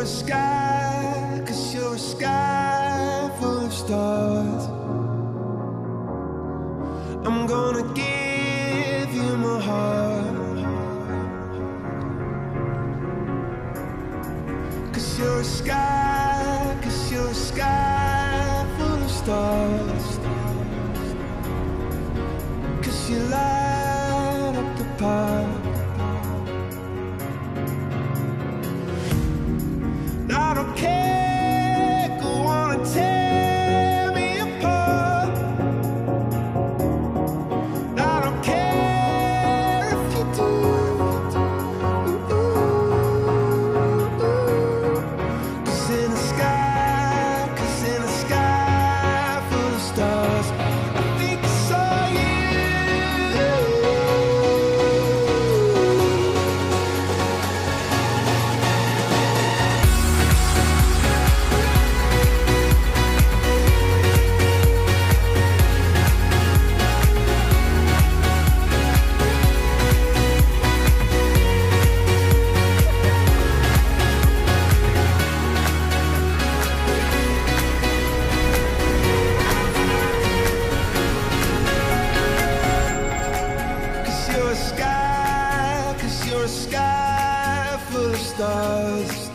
sky, 'cause you're a sky full of stars. I'm gonna give you my heart, 'cause you're a sky, 'cause you're a sky full of stars. 'Cause you light up the park. I don't care, go on and tear me apart. I don't care if you do. Cause in the sky, 'cause in the sky full of stars, I think I saw you. You're a sky full of stars.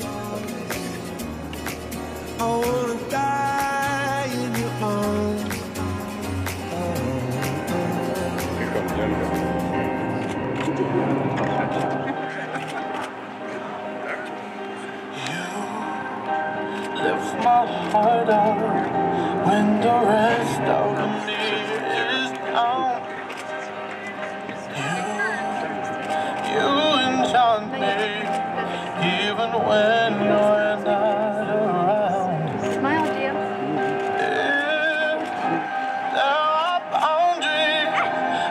I wanna die in your arms. You lift my heart up when the rest of me is down. You enchant me, even when you're not around. Smile, Jim. If there are boundaries,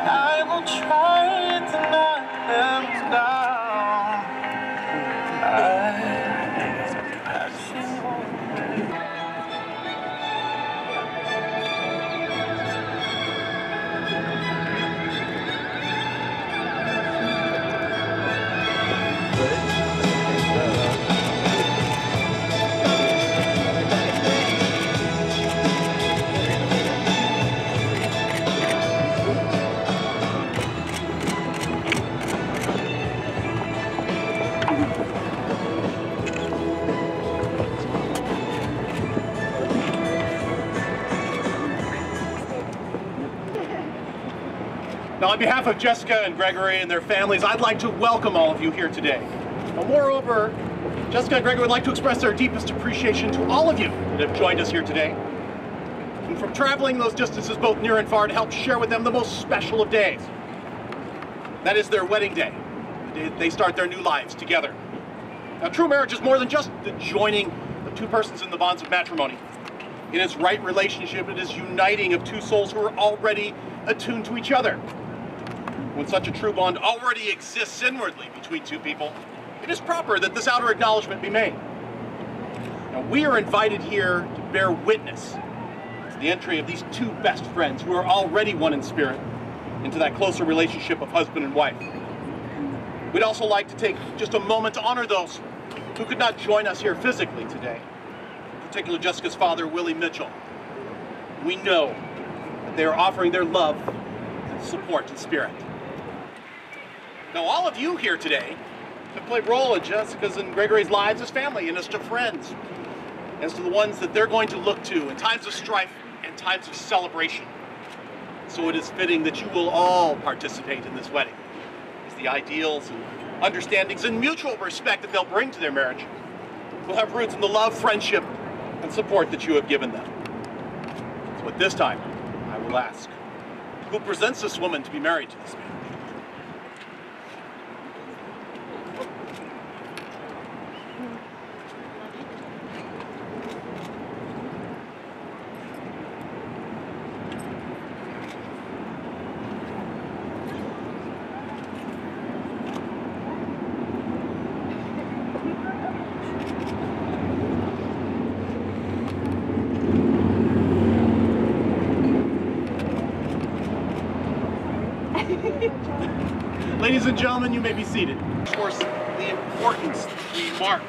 I will try to knock them down. Now, on behalf of Jessica and Gregory and their families, I'd like to welcome all of you here today. But moreover, Jessica and Gregory would like to express their deepest appreciation to all of you that have joined us here today. And from traveling those distances both near and far to help share with them the most special of days. That is their wedding day, the day that they start their new lives together. Now, true marriage is more than just the joining of two persons in the bonds of matrimony. In its right relationship, it is uniting of two souls who are already attuned to each other. When such a true bond already exists inwardly between two people, it is proper that this outer acknowledgement be made. Now, we are invited here to bear witness to the entry of these two best friends who are already one in spirit into that closer relationship of husband and wife. We'd also like to take just a moment to honor those who could not join us here physically today, in particular Jessica's father, Willie Mitchell. We know that they are offering their love and support in spirit. Now, all of you here today have played a role in Jessica's and Gregory's lives as family and as to friends, as to the ones that they're going to look to in times of strife and times of celebration. So it is fitting that you will all participate in this wedding, as the ideals and understandings and mutual respect that they'll bring to their marriage will have roots in the love, friendship, and support that you have given them. So at this time, I will ask, who presents this woman to be married to this man? Ladies and gentlemen, you may be seated. Of course, the importance we mark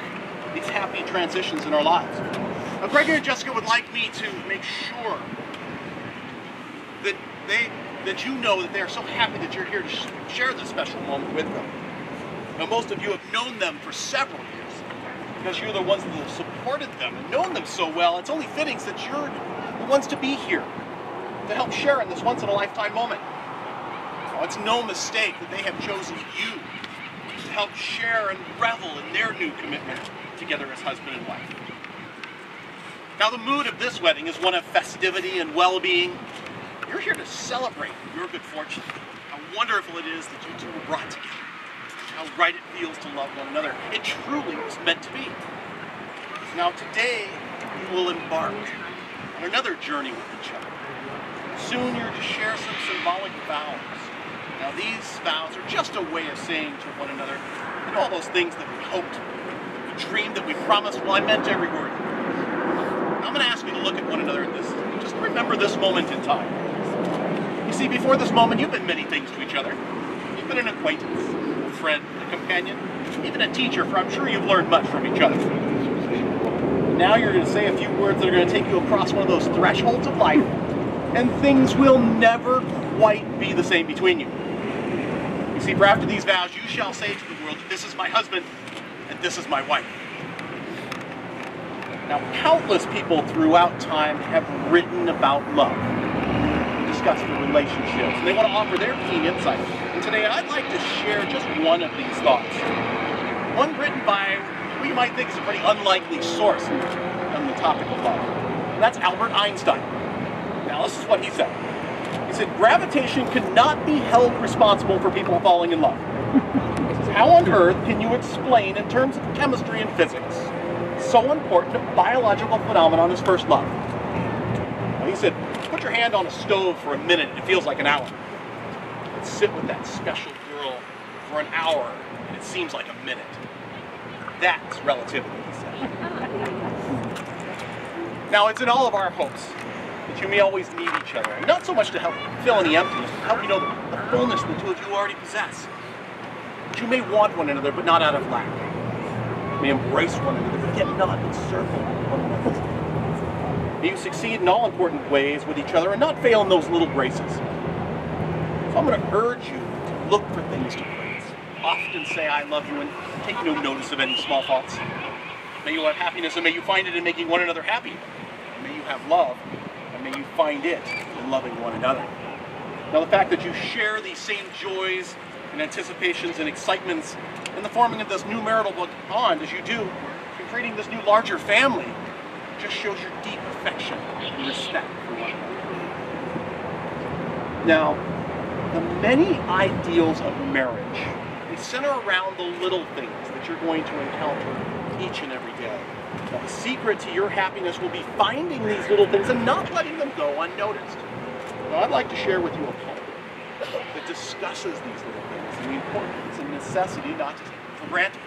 these happy transitions in our lives. Now, Gregory and Jessica would like me to make sure that you know that they are so happy that you're here to share this special moment with them. Now, most of you have known them for several years because you're the ones that have supported them and known them so well. It's only fitting that you're the ones to be here to help share in this once-in-a-lifetime moment. Now, it's no mistake that they have chosen you to help share and revel in their new commitment together as husband and wife. Now, the mood of this wedding is one of festivity and well-being. You're here to celebrate your good fortune, how wonderful it is that you two were brought together, how right it feels to love one another. It truly was meant to be. Now today, you will embark on another journey with each other. Soon you're to share some symbolic vows. Now these vows are just a way of saying to one another, and all those things that we hoped, that we dreamed, that we promised, well, I meant every word. Now, I'm going to ask you to look at one another at this, just remember this moment in time. You see, before this moment, you've been many things to each other. You've been an acquaintance, a friend, a companion, even a teacher, for I'm sure you've learned much from each other. Now you're going to say a few words that are going to take you across one of those thresholds of life, and things will never quite be the same between you. You see, for after these vows, you shall say to the world, this is my husband, and this is my wife. Now, countless people throughout time have written about love, discuss the relationships, and they want to offer their keen insight. And today I'd like to share just one of these thoughts. One written by what you might think is a pretty unlikely source on the topic of love. And that's Albert Einstein. Now this is what he said. He said, gravitation cannot be held responsible for people falling in love. He says, how on earth can you explain in terms of chemistry and physics so important a biological phenomenon as first love? Well, he said, put your hand on a stove for a minute and it feels like an hour. But sit with that special girl for an hour and it seems like a minute. That's relativity, he said. Now, it's in all of our hopes that you may always need each other, and not so much to help fill any emptiness, but help you know the fullness the two of you already possess. That you may want one another, but not out of lack. You may embrace one another, but yet not encircle one another. May you succeed in all important ways with each other and not fail in those little graces. So I'm going to urge you to look for things to praise. Often say I love you and take no notice of any small faults. May you have happiness and may you find it in making one another happy. May you have love and may you find it in loving one another. Now the fact that you share these same joys and anticipations and excitements in the forming of this new marital bond as you do in creating this new larger family just shows your deep affection and respect for one another. Now, the many ideals of marriage, they center around the little things that you're going to encounter each and every day. Now, the secret to your happiness will be finding these little things and not letting them go unnoticed. Now, I'd like to share with you a poem that discusses these little things and the importance and necessity not to take them for granted.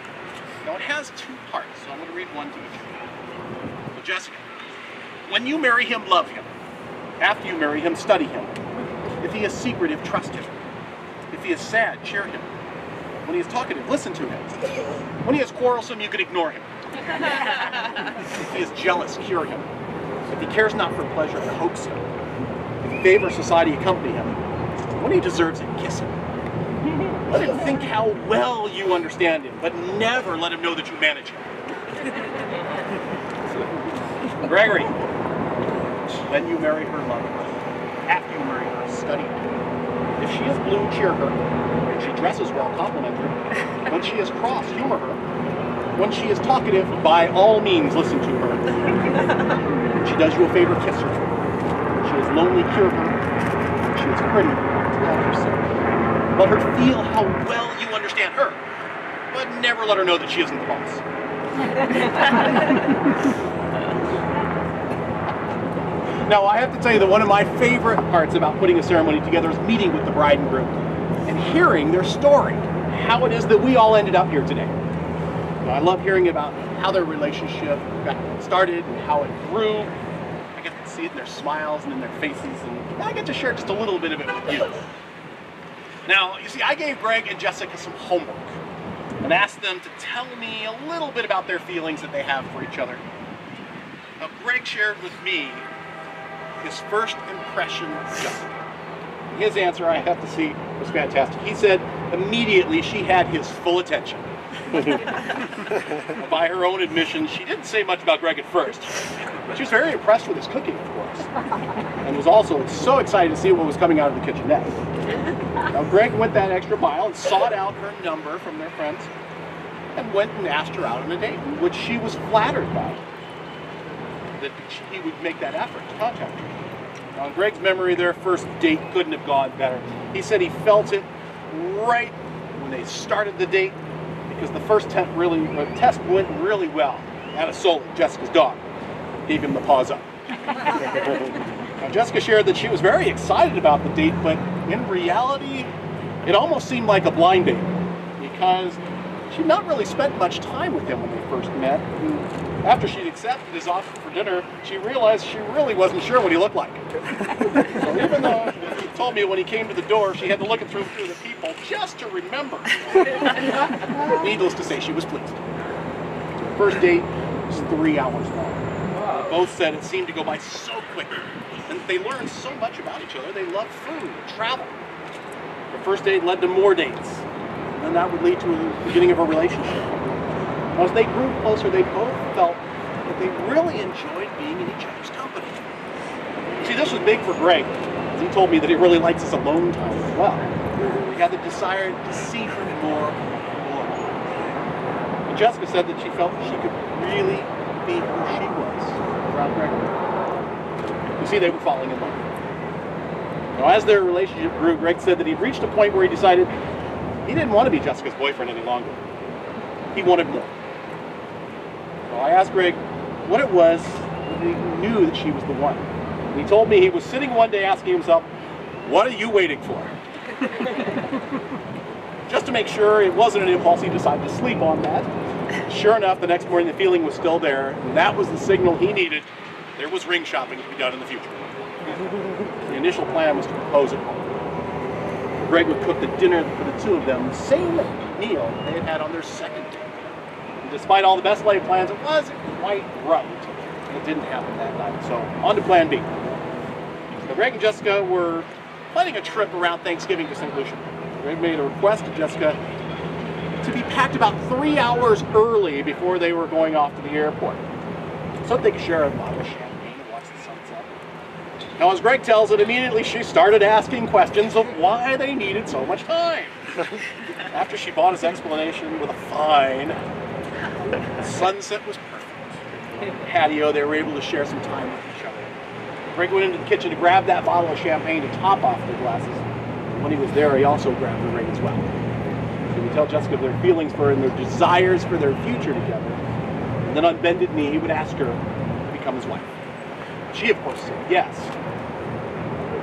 Now, it has two parts, so I'm going to read one to each of you. So, Jessica, when you marry him, love him. After you marry him, study him. If he is secretive, trust him. If he is sad, cheer him. When he is talkative, listen to him. When he is quarrelsome, you can ignore him. If he is jealous, cure him. If he cares not for pleasure, coax him. If he favors society, accompany him. When he deserves it, kiss him. Let him think how well you understand him, but never let him know that you manage him. Gregory, when you marry her, love her. After you marry her, study her. If she is blue, cheer her. If she dresses well, compliment her. When she is cross, humor her. When she is talkative, by all means listen to her. When she does you a favor, kiss her. When she is lonely, cure her. When she is pretty, tell her so. Let her feel how well you understand her, but never let her know that she isn't the boss. Now, I have to tell you that one of my favorite parts about putting a ceremony together is meeting with the bride and groom and hearing their story, how it is that we all ended up here today. Now, I love hearing about how their relationship got started and how it grew. I get to see it in their smiles and in their faces, and I get to share just a little bit of it with you. Now, you see, I gave Greg and Jessica some homework. and ask them to tell me a little bit about their feelings that they have for each other. Now, Greg shared with me his first impression of Jessica. His answer, I have to see, was fantastic. He said immediately she had his full attention. By her own admission, she didn't say much about Greg at first. She was very impressed with his cooking, of course, and was also so excited to see what was coming out of the kitchenette. Now, Greg went that extra mile and sought out her number from their friends and went and asked her out on a date, which she was flattered by, that he would make that effort to contact her. Now, in Greg's memory, their first date couldn't have gone better. He said he felt it right when they started the date, because the first test went really well. Anna Soli, Jessica's dog, gave him the paws up. Now, Jessica shared that she was very excited about the date, but in reality, it almost seemed like a blind date, because she'd not really spent much time with him when they first met. And after she'd accepted his offer for dinner, she realized she really wasn't sure what he looked like. So even though he told me when he came to the door, she had to look through the people just to remember. Needless to say, she was pleased. So the first date was 3 hours long. They both said it seemed to go by so quickly, and they learned so much about each other. They loved food and travel. The first date led to more dates, and then that would lead to the beginning of a relationship. As they grew closer, they both felt that they really enjoyed being in each other's company. See, this was big for Greg, as he told me that he really likes his alone time as well. He had the desire to see her more and more. And Jessica said that she felt she could really be who she was around Greg. You see, they were falling in love. Now, as their relationship grew, Greg said that he'd reached a point where he decided he didn't want to be Jessica's boyfriend any longer. He wanted more. So I asked Greg what it was that he knew that she was the one. And he told me he was sitting one day asking himself, what are you waiting for? Just to make sure it wasn't an impulse, he decided to sleep on that. Sure enough, the next morning the feeling was still there, and that was the signal he needed. There was ring shopping to be done in the future. The initial plan was to propose at home. Greg would cook the dinner for the two of them, the same meal they had had on their second date. And despite all the best laid plans, it wasn't quite right. It didn't happen that night, so on to plan B. So Greg and Jessica were planning a trip around Thanksgiving to St. Lucia. Greg made a request to Jessica to be packed about 3 hours early before they were going off to the airport, so that they could share a bottle of champagne and watch the sunset. Now, as Greg tells it, immediately she started asking questions of why they needed so much time. After she bought his explanation with a fine, the sunset was perfect. On the patio, they were able to share some time with each other. Greg went into the kitchen to grab that bottle of champagne to top off their glasses. When he was there, he also grabbed the ring as well. So he would tell Jessica their feelings for her and their desires for their future together. And then on bended knee, he would ask her to become his wife. She, of course, said yes.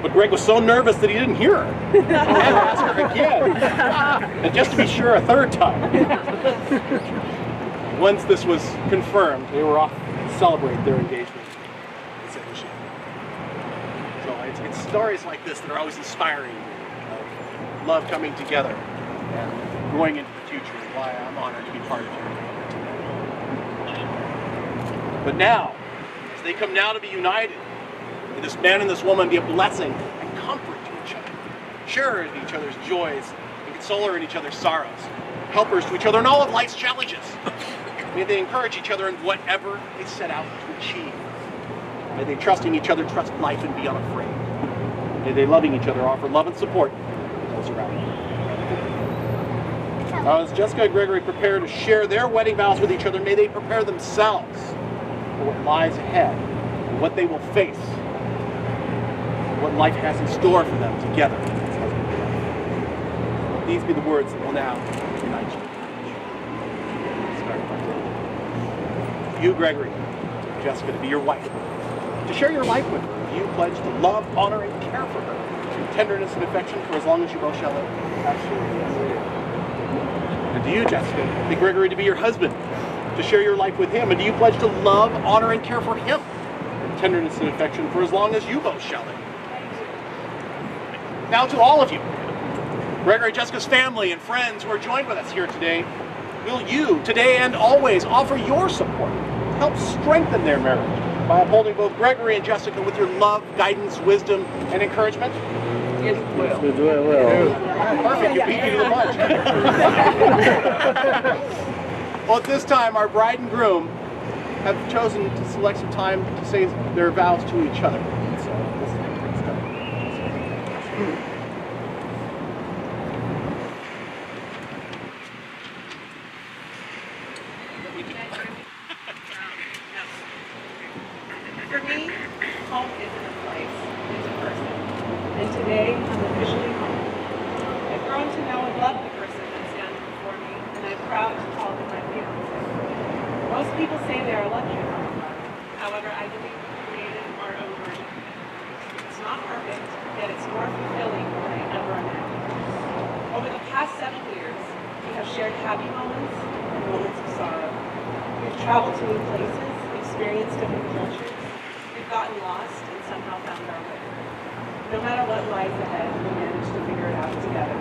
But Greg was so nervous that he didn't hear her. He had to ask her again. And just to be sure, a third time. Once this was confirmed, they were off to celebrate their engagement. So it's stories like this that are always inspiring, of love coming together and going into the future, and why I'm honored to be part of it. But now, as they come now to be united, may this man and this woman be a blessing and comfort to each other, share in each other's joys and consoler in each other's sorrows, helpers to each other in all of life's challenges. May they encourage each other in whatever they set out to achieve. May they trust in each other, trust life, and be unafraid. May they, loving each other, offer love and support to those around them. Now, as Jessica and Gregory prepare to share their wedding vows with each other, may they prepare themselves for what lies ahead, and what they will face, what life has in store for them together. Let these be the words that will now unite you. You, Gregory, Jessica, to be your wife, to share your life with her. You pledge to love, honor, and care for her, through tenderness and affection for as long as you both shall live. Absolutely, yes. And to you, Jessica, be Gregory to be your husband, to share your life with him. And do you pledge to love, honor, and care for him, through tenderness and affection for as long as you both shall live. Now to all of you, Gregory and Jessica's family and friends who are joined with us here today, Will you, today and always, offer your support to help strengthen their marriage by upholding both Gregory and Jessica with your love, guidance, wisdom, and encouragement? Yes, we will. Perfect, you beat me to the punch. Well, at this time, our bride and groom have chosen to select some time to say their vows to each other. So, let's go. For me, home isn't a place, it's a person. And today, I'm officially home. I've grown to know and love the person that stands before me, and I'm proud to call him my fiancé. Most people say they are lucky in our lives. However, I believe we created our own version. It's not perfect, yet it's more fulfilling than I ever imagined. Over the past 7 years, we have shared happy moments and moments of sorrow. We've traveled to new places, experienced different cultures. We've gotten lost and somehow found our way. No matter what lies ahead, we managed to figure it out together.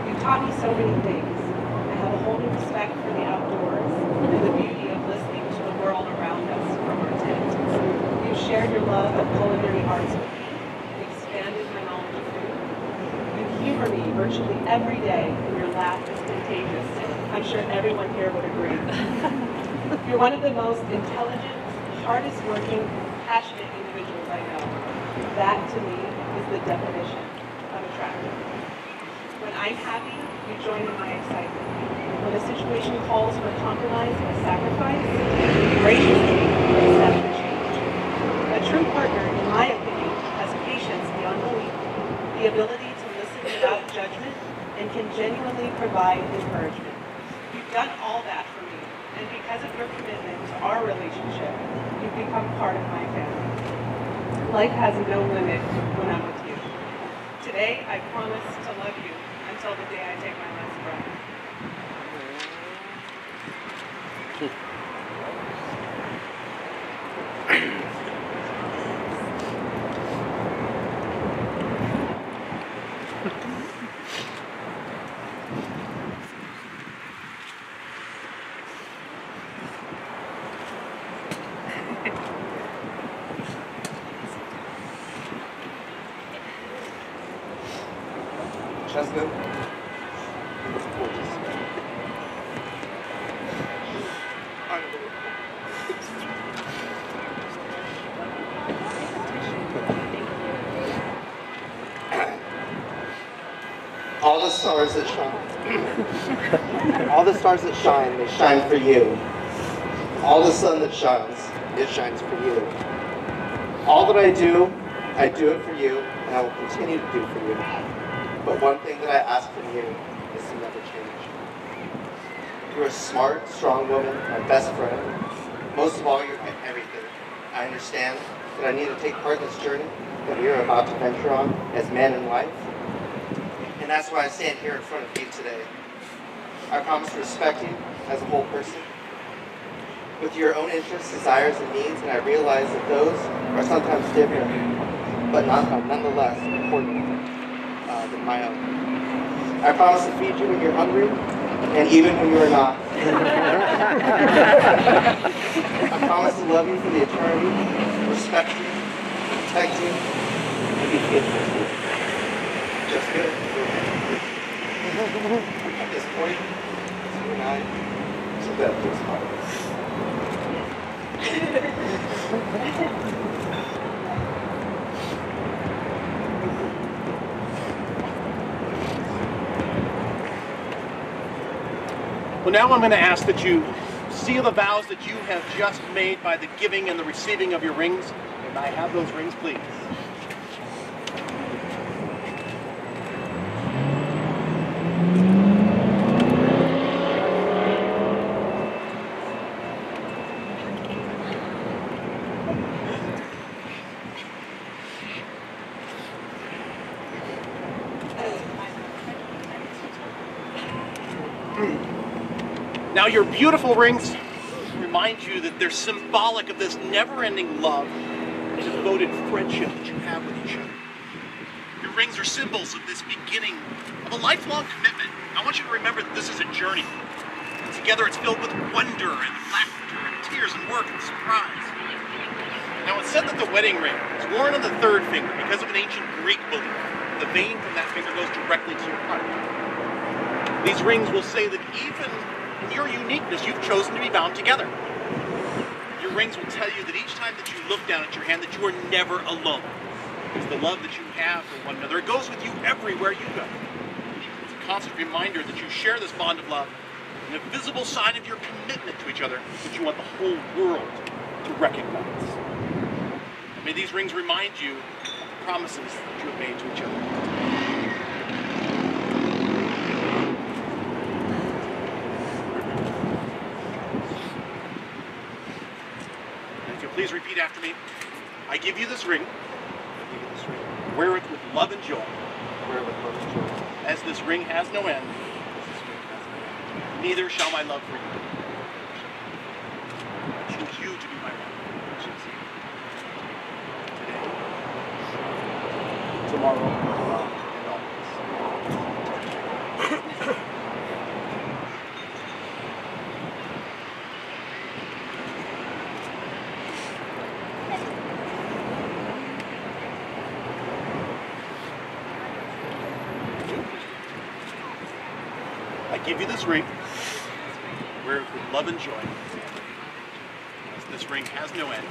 You've taught me so many things. I have a whole new respect for the outdoors and the beauty of listening to the world around us from our tent. You've shared your love of culinary arts with me and expanded my knowledge of food. You humor me virtually every day, and your laugh is contagious. I'm sure everyone here would agree. You're one of the most intelligent, hardest working, passionate individuals I know. That, to me, is the definition of attractive. When I'm happy, you join in my excitement. When a situation calls for compromise or sacrifice, you graciously accept the change. A true partner, in my opinion, has patience beyond belief, the ability to listen without judgment, and can genuinely provide encouragement. You've done all that for me, and because of your commitment to our relationship, you've become part of my family. Life has no limit when I'm with you. Today, I promise to love you until the day I take my last breath. Jessica? All the stars that shine, all the stars that shine, they shine for you. All the sun that shines, it shines for you. All that I do it for you, and I will continue to do for you. But one thing that I ask from you is to never change. You're a smart, strong woman, my best friend. Most of all, you're my everything. I understand that I need to take part in this journey that we are about to venture on as man and wife. And that's why I stand here in front of you today. I promise to respect you as a whole person, with your own interests, desires, and needs, and I realize that those are sometimes different, but nonetheless important than my own. I promise to feed you when you're hungry, and even when you're not. I promise to love you for the eternity, respect you, protect you, and be faithful to you. Jessica, at this point, you and I, so that feels hard. Well, now I'm going to ask that you seal the vows that you have just made by the giving and the receiving of your rings. And I have those rings, please. Now your beautiful rings remind you that they're symbolic of this never-ending love and devoted friendship that you have with each other. Your rings are symbols of this beginning of a lifelong commitment. I want you to remember that this is a journey. Together it's filled with wonder and laughter and tears and work and surprise. Now it's said that the wedding ring is worn on the third finger because of an ancient Greek belief. The vein from that finger goes directly to your heart. These rings will say that even in your uniqueness, you've chosen to be bound together. Your rings will tell you that each time that you look down at your hand, that you are never alone. Because the love that you have for one another, it goes with you everywhere you go. It's a constant reminder that you share this bond of love, and a visible sign of your commitment to each other that you want the whole world to recognize. And may these rings remind you of the promises that you have made to each other. Please repeat after me. I give you this ring. Wear it with love and joy. As this ring has no end, neither shall my love for you. I choose you to be my wife. Today, tomorrow, and always. I give you this ring, wear it with love and joy. As this ring has no end,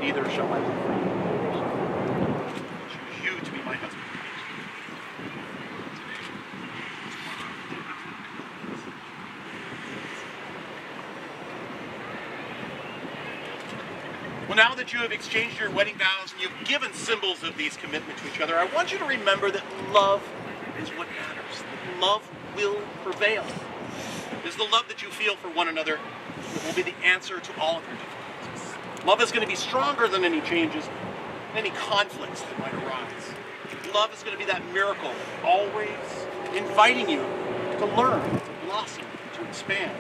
neither shall my love for you. I choose you to be my husband. Well, now that you have exchanged your wedding vows and you've given symbols of these commitment to each other, I want you to remember that love is what matters. Love will prevail. It is the love that you feel for one another that will be the answer to all of your difficulties. Love is going to be stronger than any changes, any conflicts that might arise. Love is going to be that miracle, always inviting you to learn, to blossom, to expand.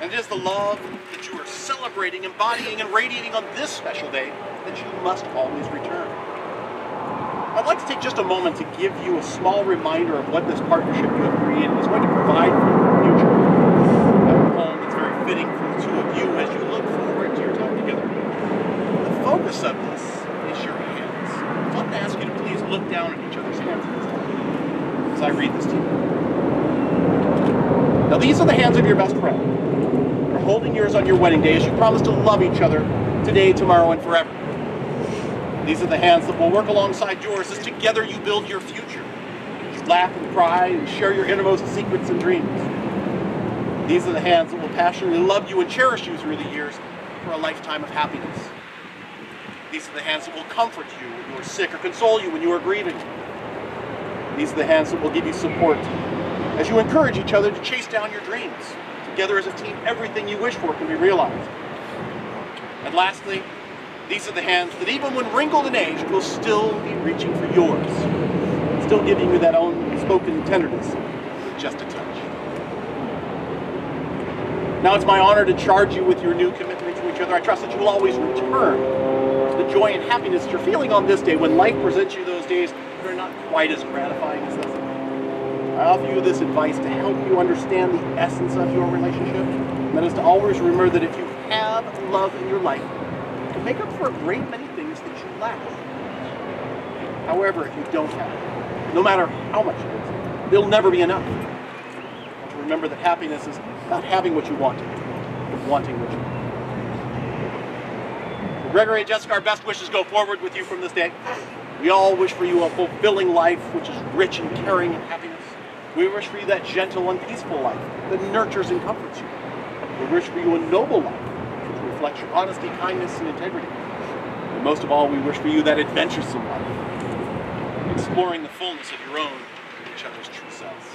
And it is the love that you are celebrating, embodying, and radiating on this special day that you must always return. I'd like to take just a moment to give you a small reminder of what this partnership you have created is going to provide for your future. A home that's very fitting for the two of you as you look forward to your time together. The focus of this is your hands. I'd like to ask you to please look down at each other's hands at this time as I read this to you. Now these are the hands of your best friend. They're holding yours on your wedding day as you promise to love each other today, tomorrow, and forever. These are the hands that will work alongside yours as together you build your future. You laugh and cry and share your innermost secrets and dreams. These are the hands that will passionately love you and cherish you through the years for a lifetime of happiness. These are the hands that will comfort you when you are sick or console you when you are grieving. These are the hands that will give you support as you encourage each other to chase down your dreams. Together as a team, everything you wish for can be realized. And lastly, these are the hands that even when wrinkled in age will still be reaching for yours, still giving you that unspoken tenderness with just a touch. Now it's my honor to charge you with your new commitment to each other. I trust that you will always return to the joy and happiness that you're feeling on this day when life presents you those days that are not quite as gratifying as this. I offer you this advice to help you understand the essence of your relationship, and that is to always remember that if you have love in your life, can make up for a great many things that you lack. However, if you don't have it, no matter how much it is, there'll never be enough. To remember that happiness is not having what you wanted, but wanting what you want. Gregory and Jessica, our best wishes go forward with you from this day. We all wish for you a fulfilling life which is rich in caring and happiness. We wish for you that gentle and peaceful life that nurtures and comforts you. We wish for you a noble life reflects your honesty, kindness, and integrity. And most of all, we wish for you that adventuresome life, exploring the fullness of your own and each other's true selves.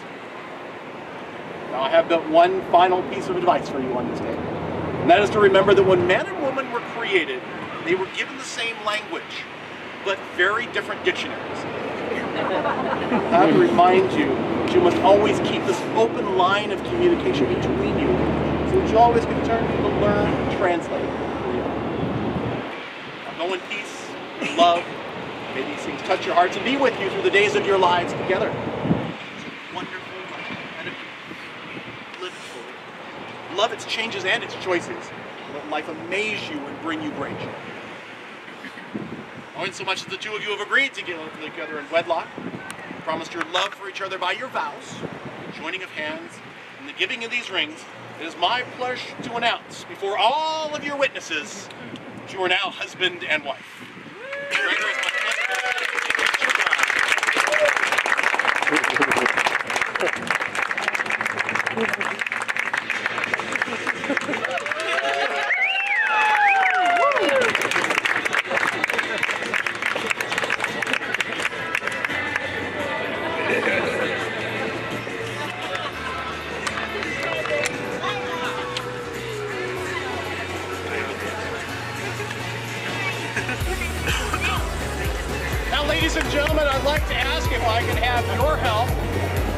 Now, I have but one final piece of advice for you on this day, and that is to remember that when man and woman were created, they were given the same language, but very different dictionaries. I have to remind you that you must always keep this open line of communication between you, so that you always can turn to learn and translate for you. Now go in peace, in love. May these things touch your hearts and be with you through the days of your lives together. It's a wonderful life ahead of you. Love its changes and its choices. Let life amaze you and bring you great joy. Oh, insomuch that the two of you have agreed to get together in wedlock, promised your love for each other by your vows, the joining of hands, and the giving of these rings, it is my pleasure to announce before all of your witnesses that you are now husband and wife. Gregor, it's my pleasure to introduce your bride. Now, ladies and gentlemen, I'd like to ask if I can have your help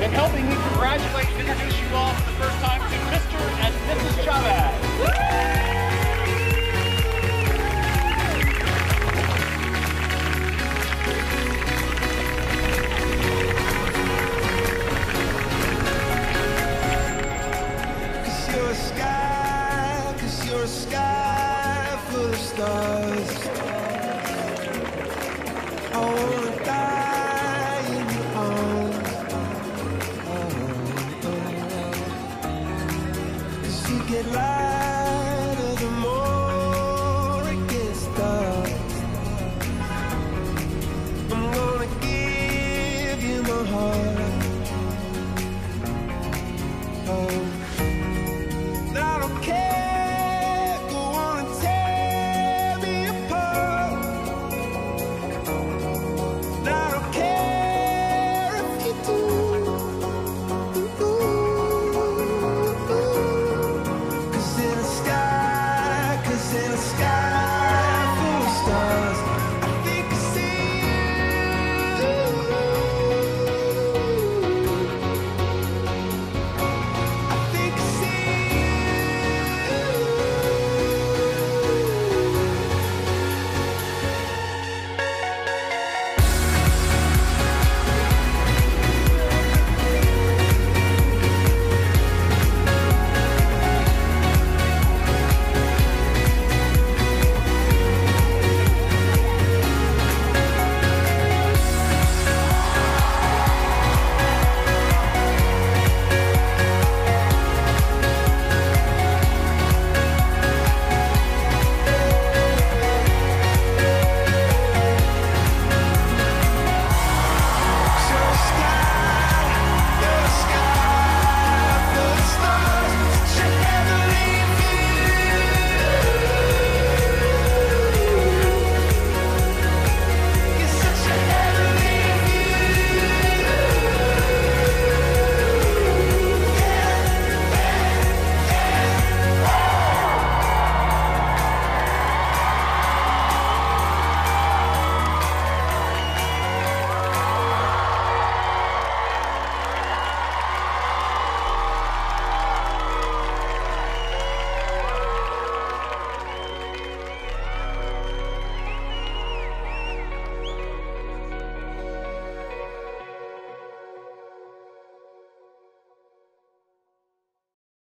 in helping me congratulate and introduce you all for the first time to Mr. and Mrs. Chavez. Cause you're a sky full of stars. I wanna die in your arms. Cause you get lighter the more it gets dark. I'm gonna give you my heart. Oh.